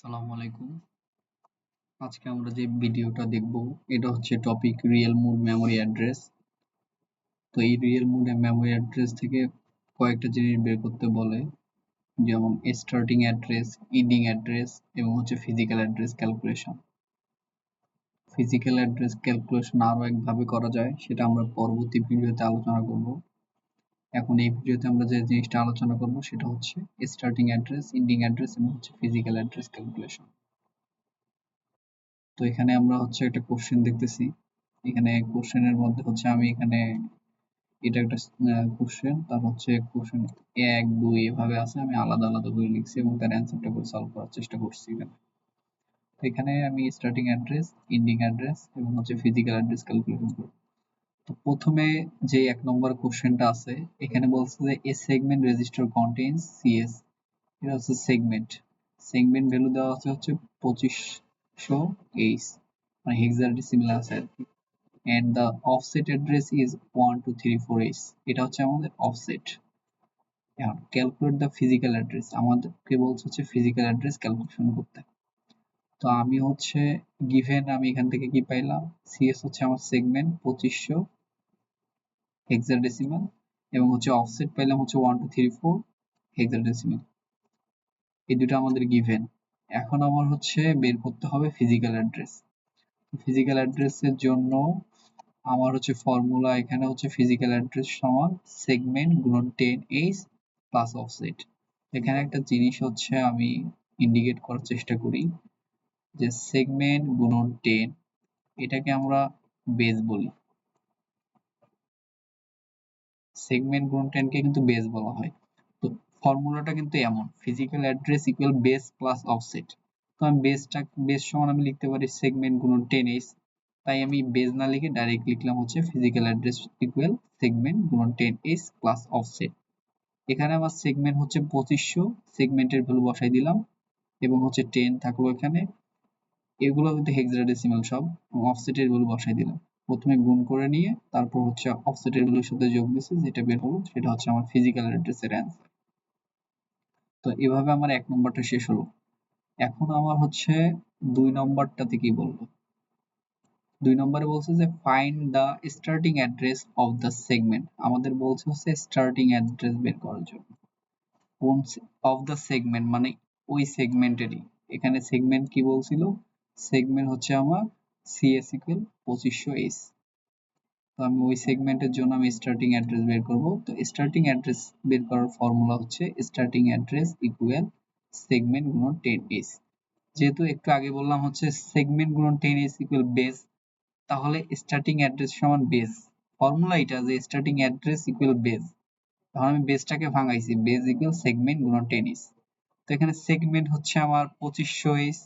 আসসালামু আলাইকুম। আজকে আমরা যে ভিডিওটা দেখব এটা হচ্ছে topic real mode memory address. তো এই রিয়েল মুড মেমোরি অ্যাড্রেস থেকে কয়েকটা জিনিস বের করতে বলে, যেমন স্টার্টিং অ্যাড্রেস, এন্ডিং অ্যাড্রেস এবং হচ্ছে physical address calculation. Physical address calculation আরো একভাবে করা যায়, সেটা আমরা পরবর্তী ভিডিওতে আলোচনা করব। এখন এই ভিডিওতে আমরা যে জিনিসটা আলোচনা করব সেটা হচ্ছে স্টার্টিং অ্যাড্রেস, এন্ডিং অ্যাড্রেস এবং হচ্ছে ফিজিক্যাল অ্যাড্রেস ক্যালকুলেশন। তো এখানে আমরা হচ্ছে একটা কোশ্চেন দেখতেছি। এখানে কোশ্চেনের মধ্যে হচ্ছে আমি এখানে এটা একটা কোশ্চেন, তার হচ্ছে কোশ্চেন 1 2 এভাবে আছে, আমি আলাদা আলাদা করে লিখছি এবং তার অ্যান্সারটা করে সলভ করার চেষ্টা করছি। এখানে তো এখানে আমি স্টার্টিং অ্যাড্রেস, এন্ডিং অ্যাড্রেস এবং হচ্ছে ফিজিক্যাল অ্যাড্রেস ক্যালকুলেশন করব। তো প্রথমে যে 1 নম্বর কোশ্চেনটা আছে, এখানে বলছে যে এ সেগমেন্ট রেজিস্টার কন্টেইনস সিএস। এটা হচ্ছে সেগমেন্ট, সেগমেন্ট ভ্যালু দেওয়া আছে হচ্ছে 2500H, মানে হেক্সাডেসিমাল আছে আর কি। and the offset address is 1234H, এটা হচ্ছে আমাদের offset। এখন ক্যালকুলেট দ্য ফিজিক্যাল অ্যাড্রেস, আমাদেরকে বলছে হচ্ছে ফিজিক্যাল অ্যাড্রেস ক্যালকুলেশন করতে। তো আমি হচ্ছে গিভেন, আমি এখান থেকে কি পাইলাম, সিএস হচ্ছে আমার সেগমেন্ট 2500 হেক্সাডেসিমাল এবং হচ্ছে অফসেট পাইলাম হচ্ছে 1234 হেক্সাডেসিমাল। এই দুটো আমাদের গিভেন। এখন আমার হচ্ছে বের করতে হবে ফিজিক্যাল অ্যাড্রেস। ফিজিক্যাল অ্যাড্রেসের জন্য আমার হচ্ছে ফর্মুলা, এখানে হচ্ছে ফিজিক্যাল অ্যাড্রেস সমান সেগমেন্ট গুণন 10H প্লাস অফসেট। এখানে একটা জিনিস হচ্ছে আমি ইন্ডিকেট করার চেষ্টা করি যে সেগমেন্ট গুণন 10, এটাকে আমরা বেস বলি। সেগমেন্ট গুণন 10 কে কিন্তু বেস বলা হয়। তো ফর্মুলাটা কিন্তু এমন, physical address equal base plus offset. তো আমি বেস সমান আমি লিখতে পারি সেগমেন্ট গুণন 10H, তাই আমি বেস না লিখে ডাইরেক্ট লিখলাম হচ্ছে ফিজিক্যাল অ্যাড্রেস ইকুয়াল সেগমেন্ট গুণন 10H প্লাস অফসেট। এখানে আমার সেগমেন্ট হচ্ছে 2500, সেগমেন্টের ভ্যালু বসাই দিলাম এবং হচ্ছে 10 থাকলো এখানে, এগুলো কিন্তু হেক্সাডেসিমাল সব, এবং অফসেটের ভ্যালু বসাই দিলাম। প্রথমে গুণ করে নিয়ে তারপর হচ্ছে অফসেটের ভ্যালুর সাথে যোগ দিছি, যেটা বের হলো সেটা হচ্ছে আমার ফিজিক্যাল অ্যাড্রেসের অ্যান্সার। তো এভাবে আমার 1 নম্বরটা শেষ হলো। এখন আমার হচ্ছে 2 নম্বরটাতে কি বলবো। 2 নম্বরে বলছে যে find the starting address of the segment, আমাদের বলছে হচ্ছে স্টার্টিং অ্যাড্রেস বের করার জন্য। কোন অফ দ্য সেগমেন্ট মানে ওই সেগমেন্টেরই, এখানে সেগমেন্ট কি বলছিল, সেগমেন্ট হচ্ছে আমার সিএস ইকুয়াল 2500H। তো আমি ওই সেগমেন্টের জন্য আমি স্টার্টিং অ্যাড্রেস বের করব। তো স্টার্টিং অ্যাড্রেস বের করার ফর্মুলা হচ্ছে স্টার্টিং অ্যাড্রেস ইকুয়াল সেগমেন্ট গুণন 10H। যেহেতু একটু আগে বললাম হচ্ছে সেগমেন্ট গুণন 10H ইকুয়াল বেস, তাহলে স্টার্টিং অ্যাড্রেস সমান বেস। ফর্মুলা এটা যে স্টার্টিং অ্যাড্রেস ইকুয়াল বেস, তখন আমি বেসটাকে ভাঙাইছি, বেস ইকুয়াল সেগমেন্ট গুণন 10H। তো এখানে সেগমেন্ট হচ্ছে আমার 2500H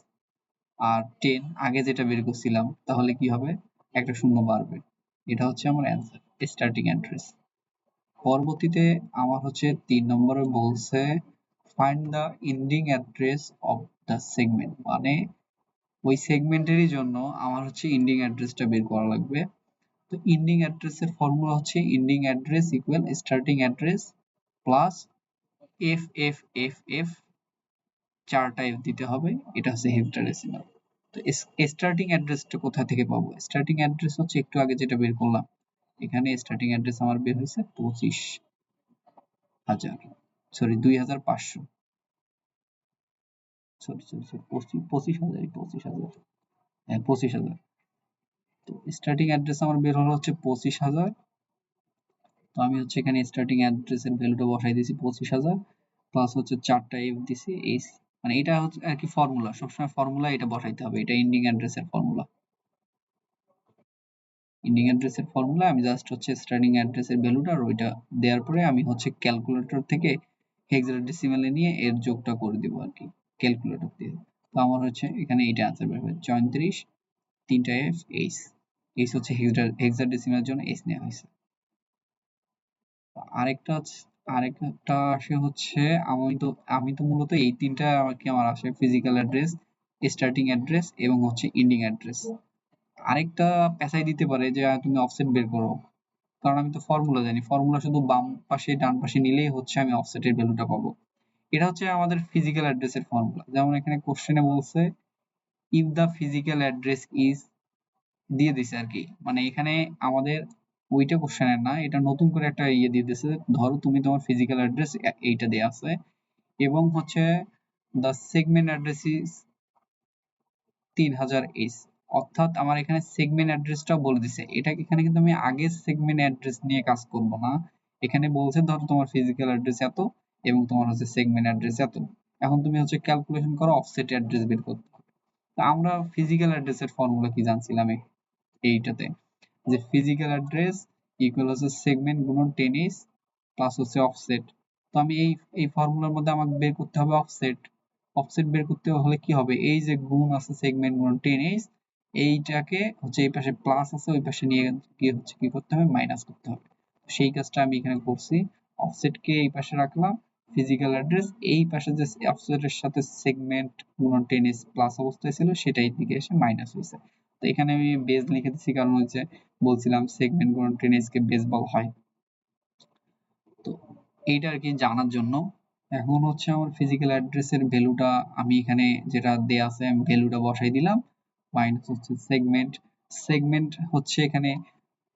আর 10 আগে যেটা বের করছিলাম, তাহলে কি হবে, একটা শূন্য বাড়বে। এটা হচ্ছে আমার অ্যান্সার, স্টার্টিং অ্যাড্রেস। পরবর্তীতে আমার হচ্ছে 3 নম্বরে বলছে find the ending address of the segment, মানে ওই সেগমেন্টেরই জন্য আমার হচ্ছে এন্ডিং অ্যাড্রেসটা বের করা লাগবে। তো এন্ডিং অ্যাড্রেসের ফর্মুলা হচ্ছে ending address equal starting address plus F F F F, 4টা এফ দিতে হবে, এটা হচ্ছে হেক্সাডেসিমাল। তো স্টার্টিং অ্যাড্রেসটা কোথা থেকে পাবো, স্টার্টিং অ্যাড্রেস হচ্ছে একটু আগে যেটা বের করলাম, এখানে স্টার্টিং অ্যাড্রেস আমার বের হয়েছে 25,000, সরি 2500, সরি সরি সরি 25,000, 25,000, হ্যাঁ 25,000। তো স্টার্টিং অ্যাড্রেস আমার বের হলো হচ্ছে 25,000। তো আমি হচ্ছে এখানে স্টার্টিং অ্যাড্রেসের ভ্যালুটা বসাই দিয়েছি 25,000 প্লাস হচ্ছে 4টা এফ দিছি এই, মানে এটা হচ্ছে আর কি ফর্মুলা, সবসময় ফর্মুলা এটা বসাইতে হবে, এটা এন্ডিং অ্যাড্রেসের ফর্মুলা। এন্ডিং অ্যাড্রেসের ফর্মুলা আমি জাস্ট হচ্ছে স্টার্টিং অ্যাড্রেসের ভ্যালুটা আর ওইটা দেওয়ার পরে আমি হচ্ছে ক্যালকুলেটর থেকে হেক্সাডেসিমালে নিয়ে এর যোগটা করে দিব আর কি, ক্যালকুলেটর দিয়ে। তো আমার হচ্ছে এখানে এইটা আনসার বের হবে 34, 3টা এফ এইচ, এইচ হচ্ছে হেক্সাডেসিমালের জন্য এইচ নেওয়া হয়েছে। আরেকটা আরেকটা আসে হচ্ছে, আমি তো মূলত এই 3টা আর কি আমার আসে, ফিজিক্যাল অ্যাড্রেস, স্টার্টিং অ্যাড্রেস এবং হচ্ছে এন্ডিং অ্যাড্রেস। আরেকটা পেঁচাই দিতে পারে যে তুমি অফসেট বের করো, কারণ আমি তো ফর্মুলা জানি, ফর্মুলা শুধু বাম পাশে ডান পাশে নিলেই হচ্ছে আমি অফসেটের ভ্যালুটা পাবো। এটা হচ্ছে আমাদের ফিজিক্যাল অ্যাড্রেসের ফর্মুলা। যেমন এখানে কোশ্চেনে বলছে if the physical address is দিয়ে দিছে আর কি, মানে এখানে আমাদের ওইটা কোশ্চেনের না, এটা নতুন করে একটা ইয়ে দিয়ে দিছে। ধরো তুমি তোমার ফিজিক্যাল অ্যাড্রেস এইটা দেয়া আছে এবং হচ্ছে দ্য সেগমেন্ট অ্যাড্রেস ইজ 3000 অর্থাৎ আমার এখানে সেগমেন্ট অ্যাড্রেসটা বলে দিছে। এটা এখানে কিন্তু আমি আগের সেগমেন্ট অ্যাড্রেস নিয়ে কাজ করব না, এখানে বলছে ধরো তোমার ফিজিক্যাল অ্যাড্রেস এত এবং তোমার হচ্ছে সেগমেন্ট অ্যাড্রেস এত। এখন তুমি হচ্ছে ক্যালকুলেশন করো অফসেট অ্যাড্রেস বের করতে হবে। তো আমরা ফিজিক্যাল অ্যাড্রেসের ফর্মুলা কি জানছিলাম এইটাতে, যে ফিজিক্যাল অ্যাড্রেস ইকুয়াল হচ্ছে সেগমেন্ট গুণন 10s প্লাস হচ্ছে অফসেট। তো আমি এই ফর্মুলার মধ্যে আমাকে বের করতে হবে অফসেট। অফসেট বের করতে হলে কি হবে, এই যে গুণ আছে সেগমেন্ট গুণন 10s, এইটাকে হচ্ছে এই পাশে প্লাস আছে ওই পাশে নিয়ে গিয়ে হচ্ছে কি করতে হবে, মাইনাস করতে হবে। সেই কাজটা আমি এখানে করছি। অফসেট কে এই পাশে রাখলাম, ফিজিক্যাল অ্যাড্রেস এই পাশে যে অফসেটের সাথে সেগমেন্ট গুণন 10s প্লাস অবস্থায় ছিল সেটাই দিকে এসে মাইনাস হয়েছে। তো এখানে আমি বেজ লিখে দিচ্ছি কারণ হচ্ছে বলছিলাম সেগমেন্ট গুণন 10s কে বেজ বলা হয়। তো এইটা আর কি জানার জন্য। এখন হচ্ছে আমার ফিজিক্যাল অ্যাড্রেসের ভ্যালুটা আমি এখানে যেটা দেয়া আছে আমি ভ্যালুটা বসাই দিলাম, মাইনাস হচ্ছে সেগমেন্ট। সেগমেন্ট হচ্ছে এখানে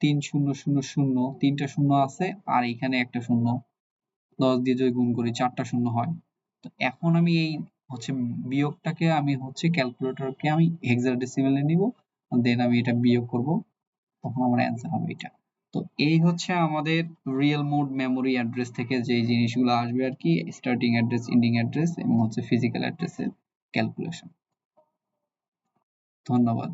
3000, তিনটা শূন্য আছে আর এখানে একটা শূন্য, 10 দিয়ে যদি গুণ করি 4টা শূন্য হয়। তো এখন আমি এই হচ্ছে বিয়োগটাকে আমি হচ্ছে ক্যালকুলেটরকে আমি হেক্সাডেসিমেলে নিব, দেন আমি এটা বিয়োগ করব, তখন আমার অ্যান্সার হবে এটা। তো এই হচ্ছে আমাদের রিয়েল মোড মেমোরি অ্যাড্রেস থেকে যে জিনিসগুলো আসবে আর কি, স্টার্টিং অ্যাড্রেস, এন্ডিং অ্যাড্রেস এবং হচ্ছে ফিজিক্যাল অ্যাড্রেসের ক্যালকুলেশন। ধন্যবাদ।